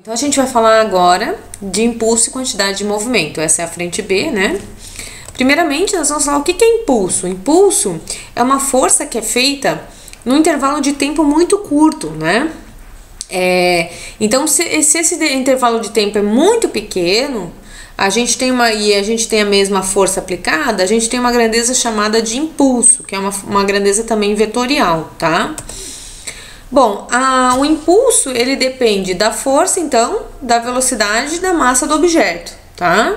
Então a gente vai falar agora de impulso e quantidade de movimento. Essa é a frente B, né? Primeiramente, nós vamos falar o que é impulso. Impulso é uma força que é feita num intervalo de tempo muito curto, né? Então, se esse intervalo de tempo é muito pequeno, a gente tem a mesma força aplicada, a gente tem uma grandeza chamada de impulso, que é uma grandeza também vetorial, tá? Bom, o impulso, ele depende da força, então, da velocidade e da massa do objeto, tá?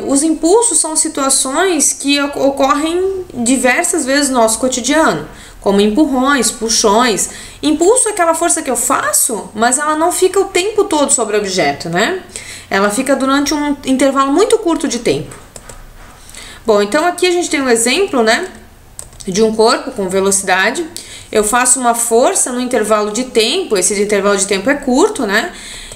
Os impulsos são situações que ocorrem diversas vezes no nosso cotidiano, como empurrões, puxões. Impulso é aquela força que eu faço, mas ela não fica o tempo todo sobre o objeto, né? Ela fica durante um intervalo muito curto de tempo. Bom, então aqui a gente tem um exemplo, né, de um corpo com velocidade. Eu faço uma força no intervalo de tempo, esse intervalo de tempo é curto, né?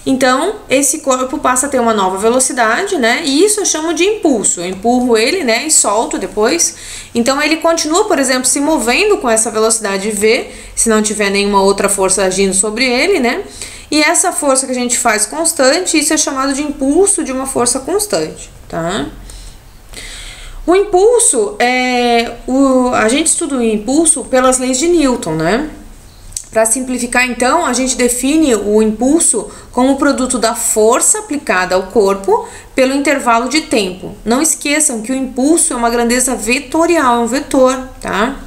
Então, esse corpo passa a ter uma nova velocidade, né? E isso eu chamo de impulso. Eu empurro ele, né, e solto depois. Então, ele continua, por exemplo, se movendo com essa velocidade V, se não tiver nenhuma outra força agindo sobre ele, né? E essa força que a gente faz constante, isso é chamado de impulso de uma força constante, tá? O impulso, a gente estuda o impulso pelas leis de Newton, né? Para simplificar, então, a gente define o impulso como o produto da força aplicada ao corpo pelo intervalo de tempo. Não esqueçam que o impulso é uma grandeza vetorial, é um vetor, tá?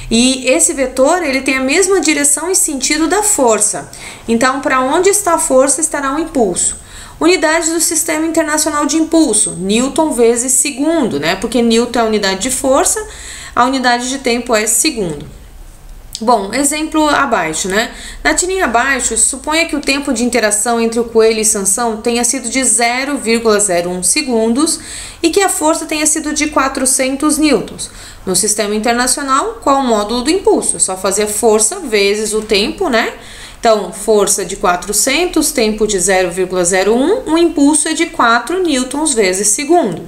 E esse vetor, ele tem a mesma direção e sentido da força. Então, para onde está a força, estará o impulso. Unidade do Sistema Internacional de Impulso, Newton vezes segundo, né? Porque Newton é a unidade de força, a unidade de tempo é segundo. Bom, exemplo abaixo, né? Na tirinha abaixo, suponha que o tempo de interação entre o coelho e Sansão tenha sido de 0,01 segundos e que a força tenha sido de 400 newtons. No Sistema Internacional, qual o módulo do impulso? É só fazer força vezes o tempo, né? Então, força de 400, tempo de 0,01, o impulso é de 4 newtons vezes segundo.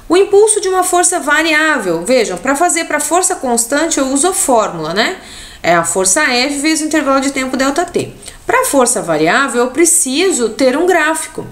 O impulso de uma força variável, vejam, para fazer para força constante eu uso a fórmula, né? É a força F vezes o intervalo de tempo ΔT. Para força variável eu preciso ter um gráfico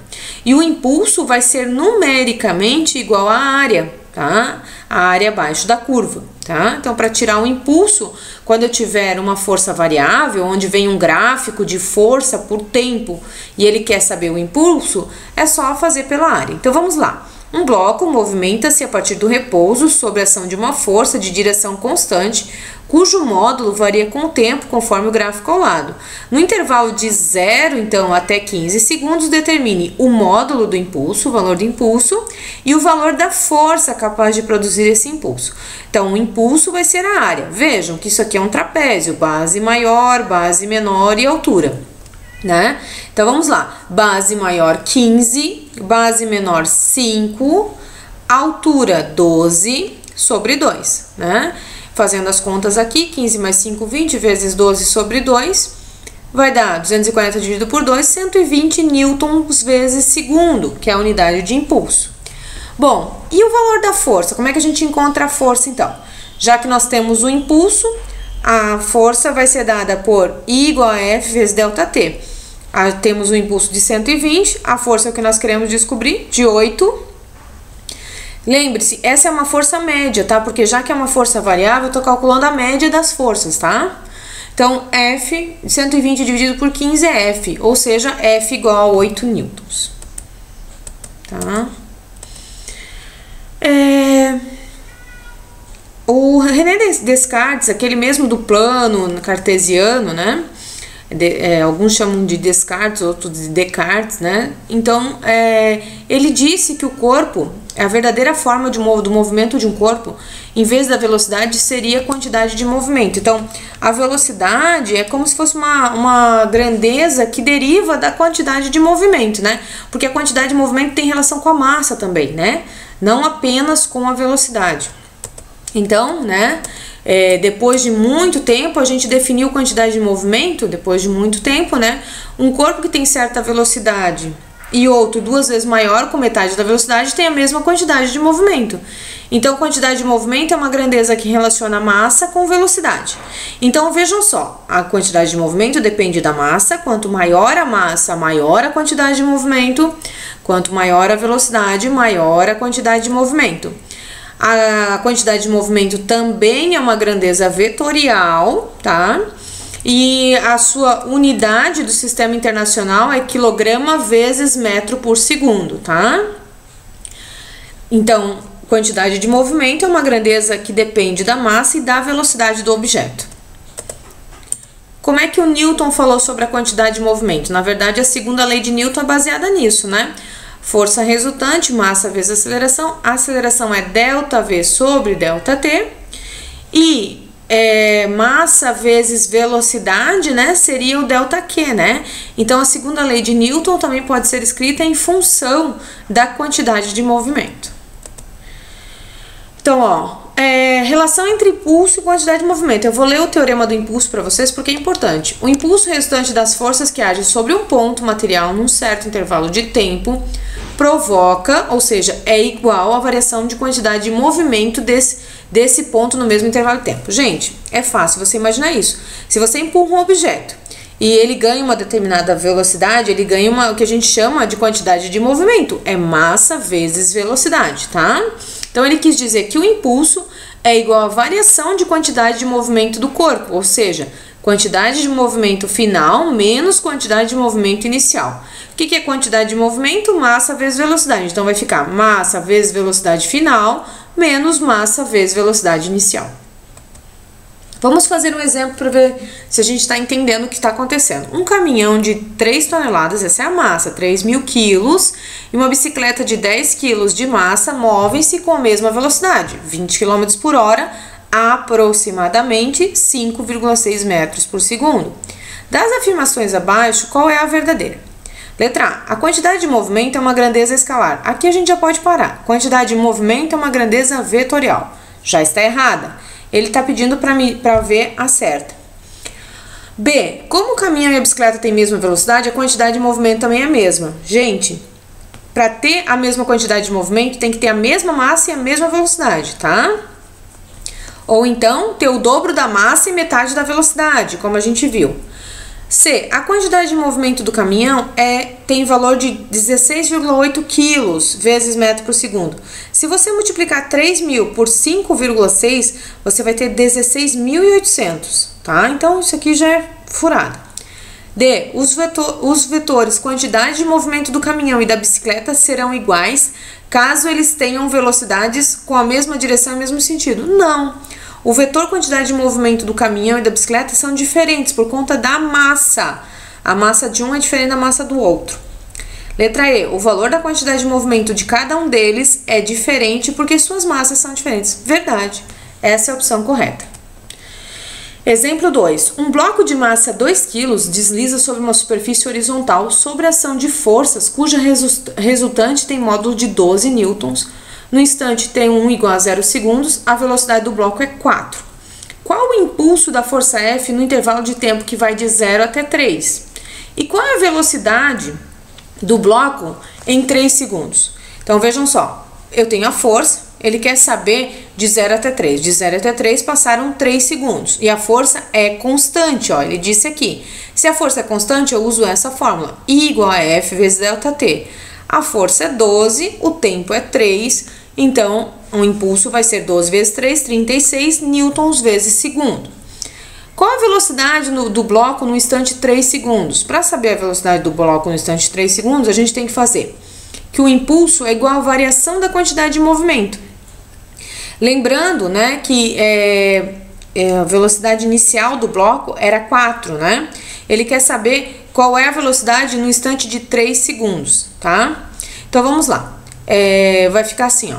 e o impulso vai ser numericamente igual à área, tá? A área abaixo da curva, tá? Então, para tirar o impulso, quando eu tiver uma força variável, onde vem um gráfico de força por tempo e ele quer saber o impulso, é só fazer pela área. Então, vamos lá. Um bloco movimenta-se a partir do repouso sob a ação de uma força de direção constante, cujo módulo varia com o tempo, conforme o gráfico ao lado. No intervalo de 0, então, até 15 segundos, determine o módulo do impulso, o valor do impulso, e o valor da força capaz de produzir esse impulso. Então, o impulso vai ser a área. Vejam que isso aqui é um trapézio, base maior, base menor e altura, né? Então vamos lá, base maior 15, base menor 5, altura 12 sobre 2, né? Fazendo as contas aqui, 15 mais 5, 20 vezes 12 sobre 2, vai dar 240 dividido por 2, 120 newtons vezes segundo, que é a unidade de impulso. Bom, e o valor da força? Como é que a gente encontra a força então? Já que nós temos o impulso, a força vai ser dada por I igual a F vezes ΔT. Temos o impulso de 120, a força é o que nós queremos descobrir, de 8. Lembre-se, essa é uma força média, tá? Porque já que é uma força variável, eu estou calculando a média das forças, tá? Então, F, 120 dividido por 15 é F, ou seja, F igual a 8 newtons. Tá? O René Descartes, aquele mesmo do plano cartesiano, né? Alguns chamam de Descartes, outros de Descartes, né? Então, ele disse que o corpo, a verdadeira forma do movimento de um corpo, em vez da velocidade, seria a quantidade de movimento. Então, a velocidade é como se fosse uma grandeza que deriva da quantidade de movimento, né? Porque a quantidade de movimento tem relação com a massa também, né? Não apenas com a velocidade. Então, né? Depois de muito tempo, a gente definiu quantidade de movimento, depois de muito tempo, né? Um corpo que tem certa velocidade e outro 2 vezes maior, com metade da velocidade, tem a mesma quantidade de movimento. Então, quantidade de movimento é uma grandeza que relaciona massa com velocidade. Então, vejam só, a quantidade de movimento depende da massa. Quanto maior a massa, maior a quantidade de movimento. Quanto maior a velocidade, maior a quantidade de movimento. A quantidade de movimento também é uma grandeza vetorial, tá? E a sua unidade do sistema internacional é quilograma vezes metro por segundo, tá? Então, quantidade de movimento é uma grandeza que depende da massa e da velocidade do objeto. Como é que o Newton falou sobre a quantidade de movimento? Na verdade, a segunda lei de Newton é baseada nisso, né? Força resultante, massa vezes aceleração. A aceleração é ΔV sobre ΔT. E massa vezes velocidade, né, seria o ΔQ, né? Então, a segunda lei de Newton também pode ser escrita em função da quantidade de movimento. Então, ó, relação entre impulso e quantidade de movimento. Eu vou ler o teorema do impulso para vocês porque é importante. O impulso resultante das forças que agem sobre um ponto material num certo intervalo de tempo provoca, ou seja, é igual à variação de quantidade de movimento desse ponto no mesmo intervalo de tempo. Gente, é fácil você imaginar isso. Se você empurra um objeto e ele ganha uma determinada velocidade, ele ganha o que a gente chama de quantidade de movimento. É massa vezes velocidade, tá? Então, ele quis dizer que o impulso é igual à variação de quantidade de movimento do corpo, ou seja, quantidade de movimento final menos quantidade de movimento inicial. O que é quantidade de movimento? Massa vezes velocidade. Então, vai ficar massa vezes velocidade final menos massa vezes velocidade inicial. Vamos fazer um exemplo para ver se a gente está entendendo o que está acontecendo. Um caminhão de 3 toneladas, essa é a massa, 3.000 quilos, e uma bicicleta de 10 quilos de massa movem-se com a mesma velocidade, 20 km por hora, aproximadamente 5,6 metros por segundo. Das afirmações abaixo, qual é a verdadeira? Letra A. A quantidade de movimento é uma grandeza escalar. Aqui a gente já pode parar. Quantidade de movimento é uma grandeza vetorial. Já está errada. Ele está pedindo para ver a certa. B. Como o caminhão e a bicicleta têm a mesma velocidade, a quantidade de movimento também é a mesma. Gente, para ter a mesma quantidade de movimento, tem que ter a mesma massa e a mesma velocidade, tá? Ou então, ter o dobro da massa e metade da velocidade, como a gente viu. C. A quantidade de movimento do caminhão tem valor de 16,8 quilos vezes metro por segundo. Se você multiplicar 3.000 por 5,6, você vai ter 16.800, tá? Então, isso aqui já é furado. D. Os vetores quantidade de movimento do caminhão e da bicicleta serão iguais caso eles tenham velocidades com a mesma direção e mesmo sentido. Não. O vetor quantidade de movimento do caminhão e da bicicleta são diferentes por conta da massa. A massa de um é diferente da massa do outro. Letra E. O valor da quantidade de movimento de cada um deles é diferente porque suas massas são diferentes. Verdade. Essa é a opção correta. Exemplo 2. Um bloco de massa 2 kg desliza sobre uma superfície horizontal sob a ação de forças cuja resultante tem módulo de 12 newtons. No instante t1 igual a 0 segundos, a velocidade do bloco é 4. Qual o impulso da força F no intervalo de tempo que vai de 0 até 3? E qual é a velocidade do bloco em 3 segundos? Então, vejam só, eu tenho a força, ele quer saber de 0 até 3. De 0 até 3 passaram 3 segundos. E a força é constante, ó, ele disse aqui. Se a força é constante, eu uso essa fórmula. I igual a F vezes ΔT. A força é 12, o tempo é 3, então o impulso vai ser 12 vezes 3, 36 newtons vezes segundo. Qual a velocidade do bloco no instante 3 segundos? Para saber a velocidade do bloco no instante 3 segundos, a gente tem que fazer que o impulso é igual à variação da quantidade de movimento. Lembrando, né, que a velocidade inicial do bloco era 4, né? Ele quer saber qual é a velocidade no instante de 3 segundos, tá? Então, vamos lá. Vai ficar assim, ó.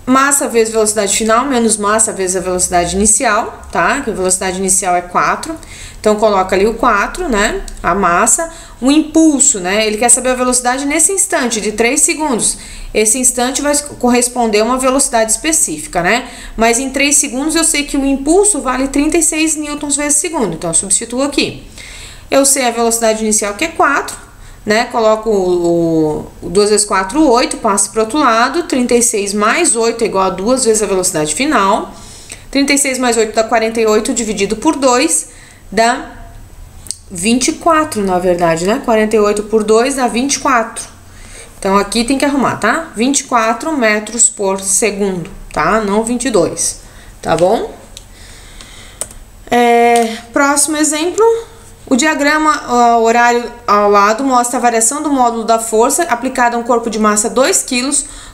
Massa vezes velocidade final menos massa vezes a velocidade inicial, tá? Que a velocidade inicial é 4. Então, coloca ali o 4, né? A massa. O impulso, né? Ele quer saber a velocidade nesse instante de 3 segundos. Esse instante vai corresponder a uma velocidade específica, né? Mas em 3 segundos eu sei que o impulso vale 36 newtons vezes segundo. Então, eu substituo aqui. Eu sei a velocidade inicial que é 4. né? Coloco o 2 vezes 4, 8, passo para o outro lado. 36 mais 8 é igual a 2 vezes a velocidade final. 36 mais 8 dá 48, dividido por 2 dá 24, na verdade, né? 48 por 2 dá 24. Então, aqui tem que arrumar, tá? 24 metros por segundo, tá? Não 22, tá bom? Próximo exemplo. O diagrama horário ao lado mostra a variação do módulo da força aplicada a um corpo de massa 2 kg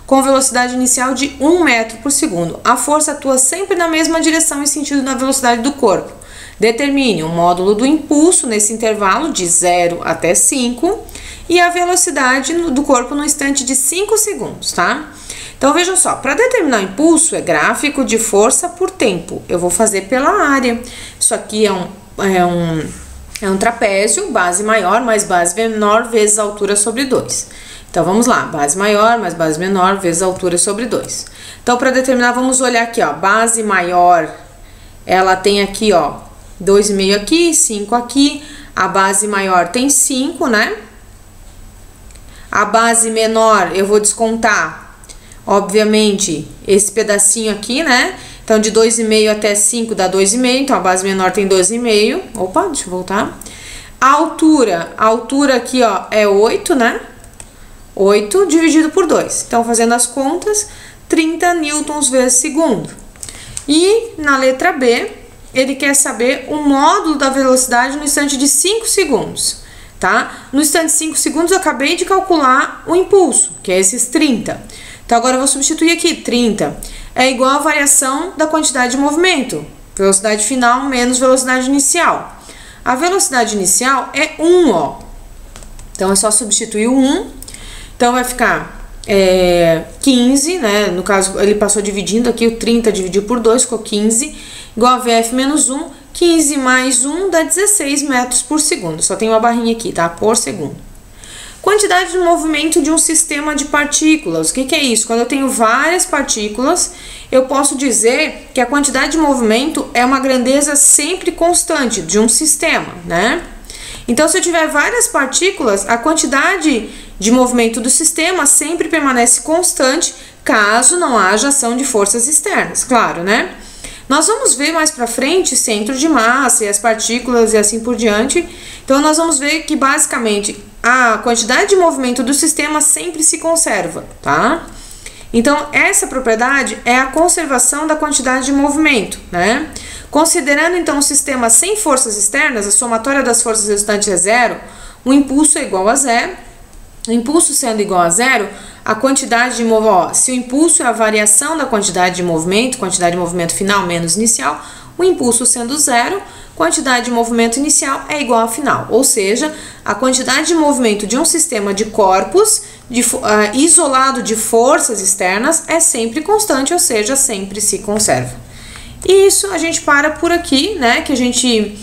com velocidade inicial de 1 metro por segundo. A força atua sempre na mesma direção e sentido da velocidade do corpo. Determine o módulo do impulso nesse intervalo de 0 até 5 e a velocidade do corpo no instante de 5 segundos, tá? Então, vejam só, para determinar o impulso é gráfico de força por tempo. Eu vou fazer pela área. Isso aqui é um trapézio, base maior mais base menor vezes altura sobre 2. Então, vamos lá, base maior mais base menor vezes altura sobre 2. Então, para determinar, vamos olhar aqui, ó, base maior, ela tem aqui, ó, 2,5 aqui, 5 aqui, a base maior tem 5, né? A base menor, eu vou descontar, obviamente, esse pedacinho aqui, né? Então, de 2,5 até 5 dá 2,5, então a base menor tem 2,5. Opa, deixa eu voltar. A altura aqui, ó, é 8, né? 8 dividido por 2. Então, fazendo as contas, 30 newtons vezes segundo. E na letra B, ele quer saber o módulo da velocidade no instante de 5 segundos, tá? No instante de 5 segundos, eu acabei de calcular o impulso, que é esses 30. Então, agora eu vou substituir aqui, 30 é igual a variação da quantidade de movimento, velocidade final menos velocidade inicial. A velocidade inicial é 1, ó. Então, é só substituir o 1. Então, vai ficar 15, né? No caso, ele passou dividindo aqui, o 30 dividiu por 2, ficou 15, igual a VF menos 1. 15 mais 1 dá 16 metros por segundo. Só tem uma barrinha aqui, tá? Por segundo. Quantidade de movimento de um sistema de partículas. O que é isso? Quando eu tenho várias partículas, eu posso dizer que a quantidade de movimento é uma grandeza sempre constante de um sistema, né? Então, se eu tiver várias partículas, a quantidade de movimento do sistema sempre permanece constante, caso não haja ação de forças externas, claro, né? Nós vamos ver mais pra frente centro de massa e as partículas e assim por diante. Então, nós vamos ver que basicamente a quantidade de movimento do sistema sempre se conserva, tá? Então, essa propriedade é a conservação da quantidade de movimento, né? Considerando então um sistema sem forças externas, a somatória das forças resultantes é 0, o impulso é igual a 0. O impulso sendo igual a 0, a quantidade de movimento, se o impulso é a variação da quantidade de movimento final menos inicial, o impulso sendo 0, quantidade de movimento inicial é igual a final. Ou seja, a quantidade de movimento de um sistema de corpos isolado de forças externas é sempre constante, ou seja, sempre se conserva. E isso a gente para por aqui, né? Que a gente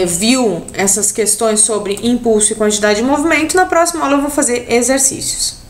viu essas questões sobre impulso e quantidade de movimento. Na próxima aula eu vou fazer exercícios.